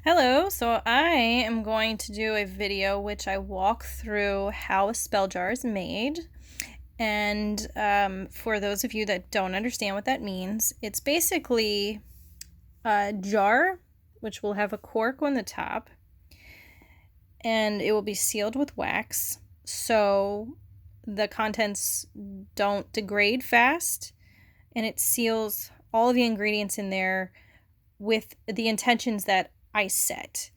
Hello, so I am going to do a video which I walk through how a spell jar is made. And for those of you that don't understand what that means, it's basically a jar which will have a cork on the top and it will be sealed with wax so the contents don't degrade fast, and it seals all of the ingredients in there with the intentions that I set.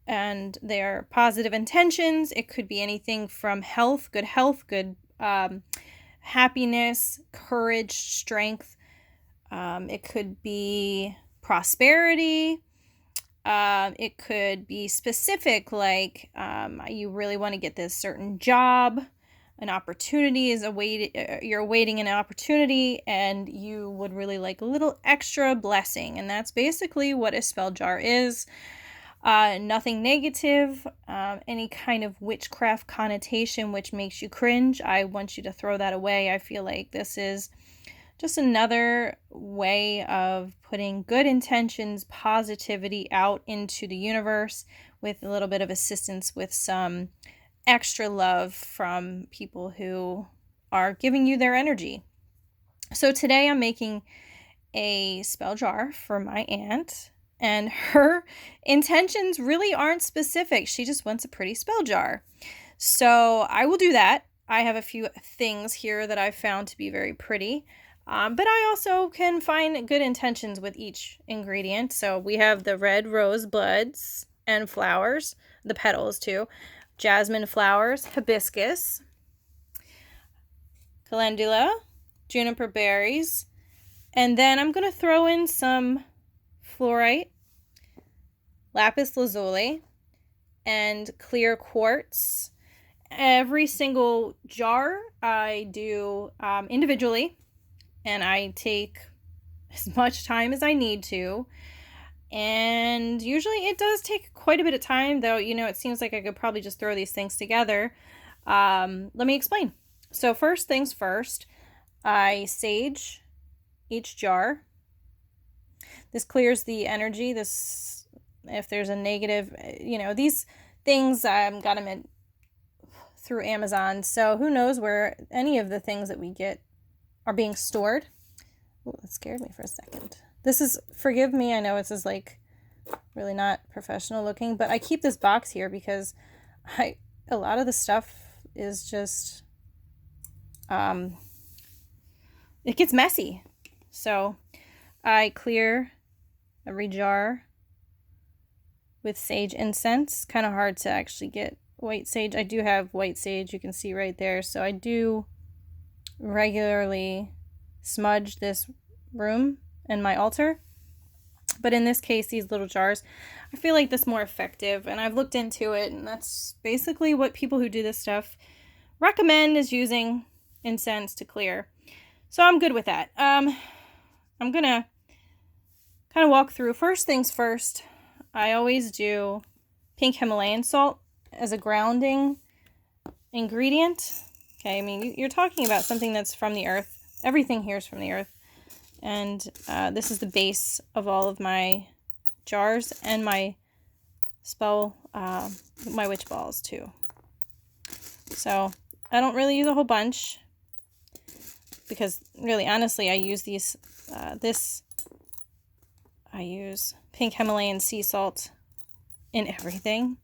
And they're positive intentions. It could be anything from health, good happiness, courage, strength. It could be prosperity. It could be specific, like you really want to get this certain job. An opportunity is you're awaiting an opportunity, and you would really like a little extra blessing. And that's basically what a spell jar is. Nothing negative, any kind of witchcraft connotation which makes you cringe. I want you to throw that away. I feel like this is just another way of putting good intentions, positivity out into the universe with a little bit of assistance with some extra love from people who are giving you their energy. So today I'm making a spell jar for my aunt, and her intentions really aren't specific. She just wants a pretty spell jar. So I will do that. I have a few things here that I've found to be very pretty, but I also can find good intentions with each ingredient. So we have the red rose buds and flowers, the petals too, jasmine flowers, hibiscus, calendula, juniper berries, and then I'm going to throw in some fluorite, lapis lazuli, and clear quartz. Every single jar I do individually, and I take as much time as I need to. And usually it does take quite a bit of time, though, it seems like I could probably just throw these things together. Let me explain. So first things first, I sage each jar. This clears the energy. If there's a negative, these things, got them through Amazon. So who knows where any of the things that we get are being stored. Oh, that scared me for a second. Forgive me, I know this is like really not professional looking, but I keep this box here because a lot of the stuff is just, it gets messy. So I clear every jar with sage incense. Kind of hard to actually get white sage. I do have white sage, you can see right there. So I do regularly smudge this room and my altar. But in this case, these little jars, I feel like this more effective, and I've looked into it, and that's basically what people who do this stuff recommend, is using incense to clear. So I'm good with that. I'm gonna kind of walk through. First things first, I always do pink Himalayan salt as a grounding ingredient. Okay, I mean, you're talking about something that's from the earth. Everything here is from the earth. And this is the base of all of my jars and my my witch balls too. So I don't really use a whole bunch because really, honestly, I use these, I use pink Himalayan sea salt in everything,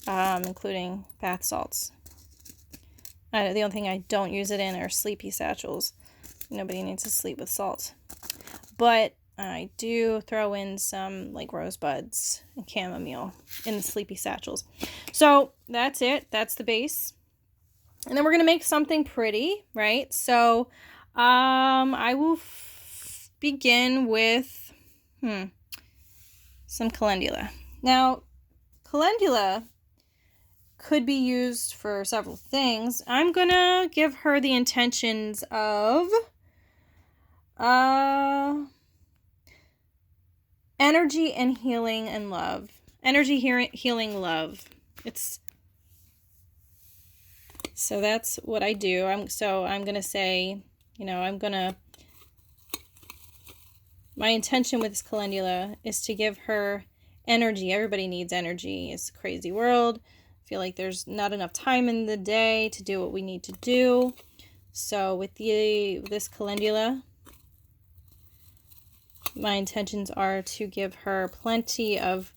including bath salts. The only thing I don't use it in are sleepy satchels. Nobody needs to sleep with salt. But I do throw in some like rosebuds and chamomile in the sleepy satchels. So that's it. That's the base. And then we're going to make something pretty, right? So I will begin with some calendula. Now, calendula could be used for several things. I'm going to give her the intentions of energy and healing and love. Energy, healing, love. So that's what I do. I'm going to say, my intention with this calendula is to give her energy. Everybody needs energy. It's a crazy world. I feel like there's not enough time in the day to do what we need to do. So with this calendula, my intentions are to give her plenty of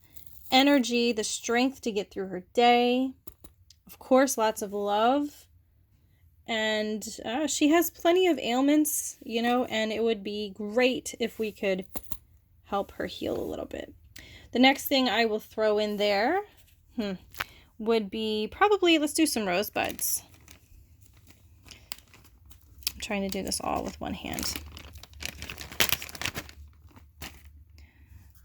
energy, the strength to get through her day. Of course, lots of love. And she has plenty of ailments, and it would be great if we could help her heal a little bit. The next thing I will throw in there would be probably, let's do some rosebuds. I'm trying to do this all with one hand.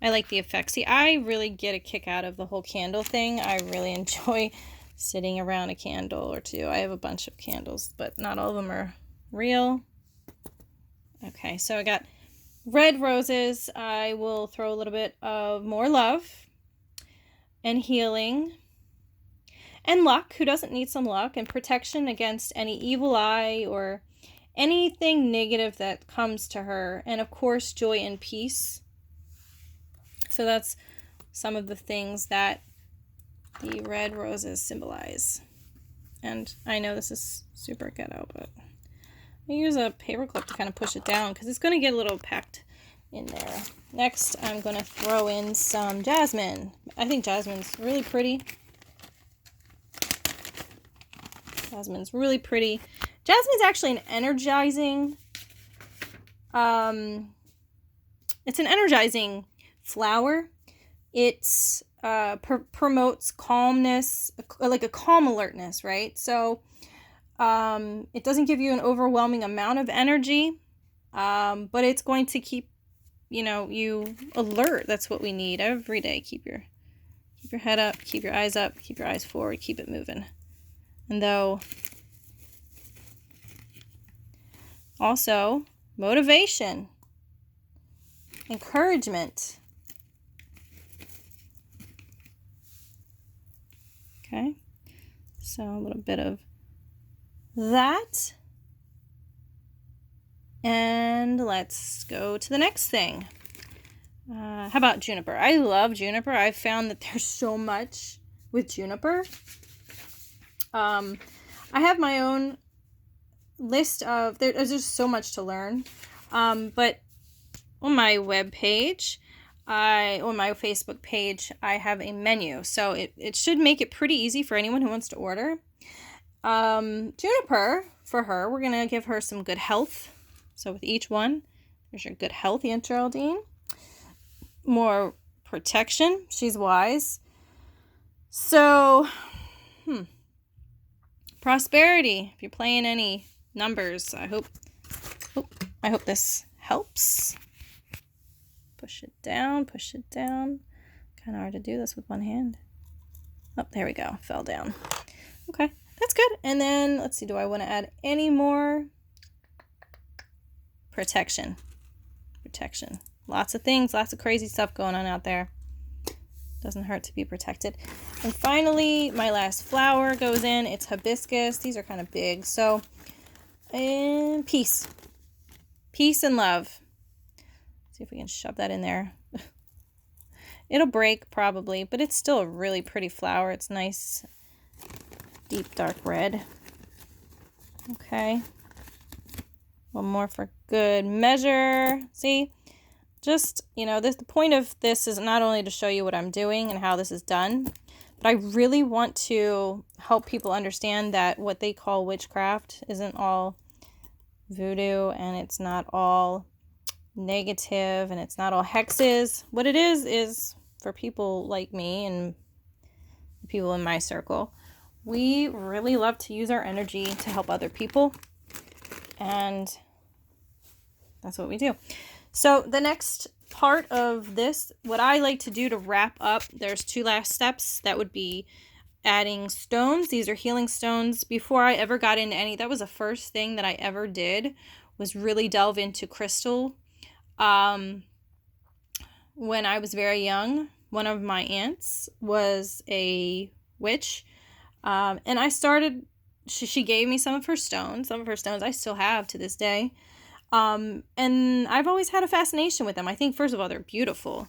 I like the effect. See, I really get a kick out of the whole candle thing. I really enjoy sitting around a candle or two. I have a bunch of candles, but not all of them are real. Okay, so I got red roses. I will throw a little bit of more love and healing and luck. Who doesn't need some luck? And protection against any evil eye or anything negative that comes to her. And of course, joy and peace. So that's some of the things that the red roses symbolize. And I know this is super ghetto, but I use a paper clip to kind of push it down because it's going to get a little packed in there. Next, I'm going to throw in some jasmine. I think jasmine's really pretty. Jasmine's really pretty. Jasmine's actually an energizing, it's an energizing flower. It's promotes calmness, like a calm alertness, right? So it doesn't give you an overwhelming amount of energy, but it's going to keep you alert. That's what we need every day. Keep your head up, keep your eyes up, keep your eyes forward, keep it moving. And though also motivation, encouragement. Okay, so a little bit of that. And let's go to the next thing. How about juniper? I love juniper. I've found that there's so much with juniper. I have my own list of, there's just so much to learn. But on my webpage, on my Facebook page, I have a menu. So it should make it pretty easy for anyone who wants to order. Juniper, for her, we're going to give her some good health. So with each one, there's your good health, Aunt Geraldine. More protection. She's wise. So, prosperity. If you're playing any numbers, I hope this helps. Push it down, push it down. Kind of hard to do this with one hand. Oh, there we go. Fell down. Okay, that's good. And then, let's see, do I want to add any more? Protection. Protection. Lots of things, lots of crazy stuff going on out there. Doesn't hurt to be protected. And finally, my last flower goes in. It's hibiscus. These are kind of big. So, and peace. Peace and love. See if we can shove that in there. It'll break probably, but it's still a really pretty flower. It's nice, deep dark red. Okay. One more for good measure. See? Just, the point of this is not only to show you what I'm doing and how this is done, but I really want to help people understand that what they call witchcraft isn't all voodoo, and it's not all negative, and it's not all hexes. What it is for people like me and the people in my circle, we really love to use our energy to help other people, and that's what we do. So the next part of this, what I like to do to wrap up, there's two last steps. That would be adding stones. These are healing stones. Before I ever got into any, that was the first thing that I ever did, was really delve into crystal. When I was very young, one of my aunts was a witch. And I started, she gave me some of her stones. Some of her stones I still have to this day. And I've always had a fascination with them. I think, first of all, they're beautiful.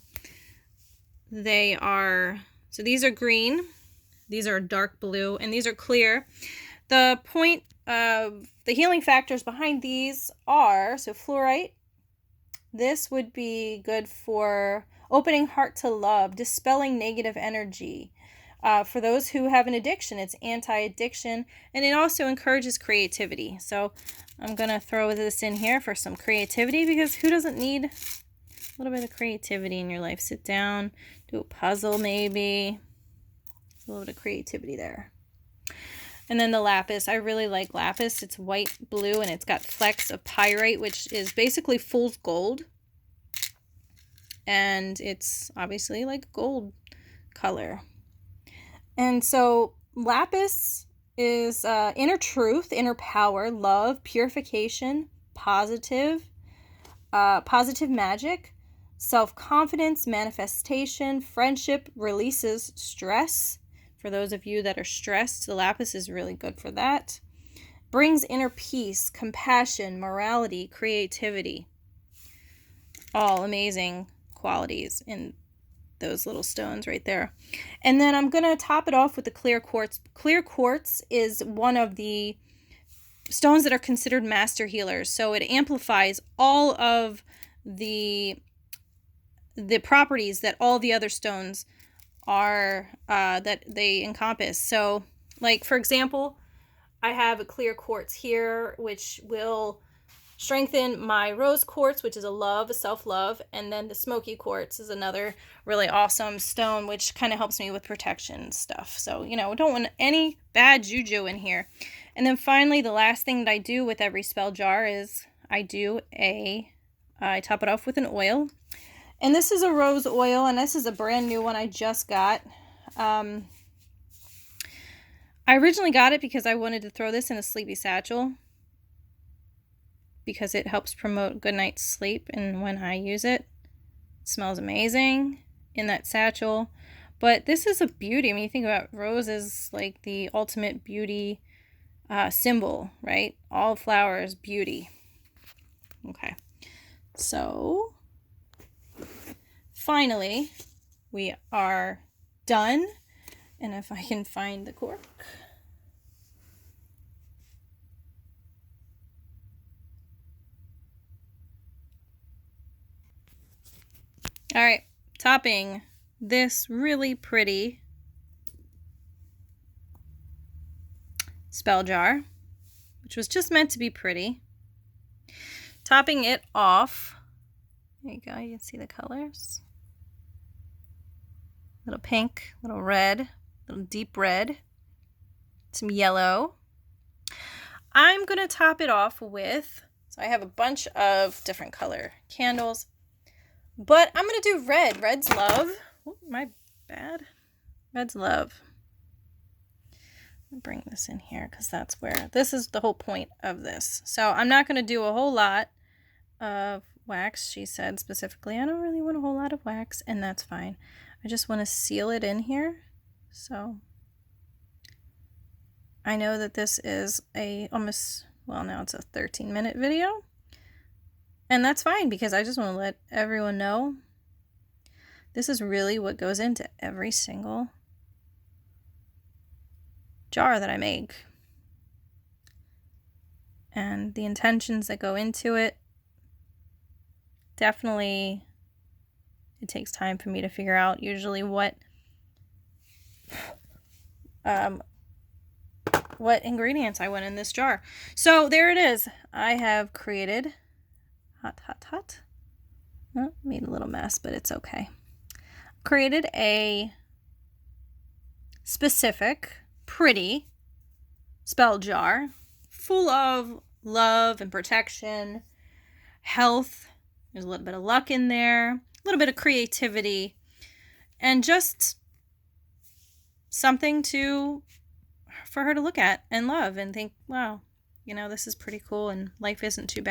They are, so these are green, these are dark blue, and these are clear. The point of the healing factors behind these are, so fluorite, this would be good for opening heart to love, dispelling negative energy. For those who have an addiction, it's anti-addiction, and it also encourages creativity. So I'm going to throw this in here for some creativity, because who doesn't need a little bit of creativity in your life? Sit down, do a puzzle maybe. A little bit of creativity there. And then the lapis. I really like lapis. It's white, blue, and it's got flecks of pyrite, which is basically fool's gold. And it's obviously like gold color. And so lapis is inner truth, inner power, love, purification, positive magic, self-confidence, manifestation, friendship, releases stress. For those of you that are stressed, the lapis is really good for that. Brings inner peace, compassion, morality, creativity. All amazing qualities in those little stones right there. And then I'm going to top it off with the clear quartz. Clear quartz is one of the stones that are considered master healers. So it amplifies all of the properties that all the other stones are, that they encompass. So like, for example, I have a clear quartz here, which will strengthen my rose quartz, which is a self-love. And then the smoky quartz is another really awesome stone, which kind of helps me with protection stuff. So, you know, don't want any bad juju in here. And then finally, the last thing that I do with every spell jar is I top it off with an oil. And this is a rose oil, and this is a brand new one I just got. I originally got it because I wanted to throw this in a sleepy satchel, because it helps promote good night's sleep, and when I use it, it smells amazing in that satchel. But this is a beauty. I mean, you think about roses, like the ultimate beauty symbol, right? All flowers, beauty. Okay, so finally we are done, and if I can find the cork. All right, topping this really pretty spell jar, which was just meant to be pretty. Topping it off, there you go, you can see the colors. Little pink, little red, little deep red, some yellow. I'm gonna top it off with, so I have a bunch of different color candles. But I'm going to do red. Red's love. Oh, my bad. Red's love. I'll bring this in here because that's where, this is the whole point of this. So I'm not going to do a whole lot of wax. She said specifically, I don't really want a whole lot of wax, and that's fine. I just want to seal it in here. So I know that this is now it's a 13-minute video. And that's fine, because I just want to let everyone know this is really what goes into every single jar that I make. And the intentions that go into it, definitely it takes time for me to figure out usually what ingredients I want in this jar. So there it is. I have created hot. Oh, made a little mess, but it's okay. Created a specific, pretty spell jar full of love and protection, health. There's a little bit of luck in there, a little bit of creativity, and just something for her to look at and love and think, wow, you know, this is pretty cool, and life isn't too bad.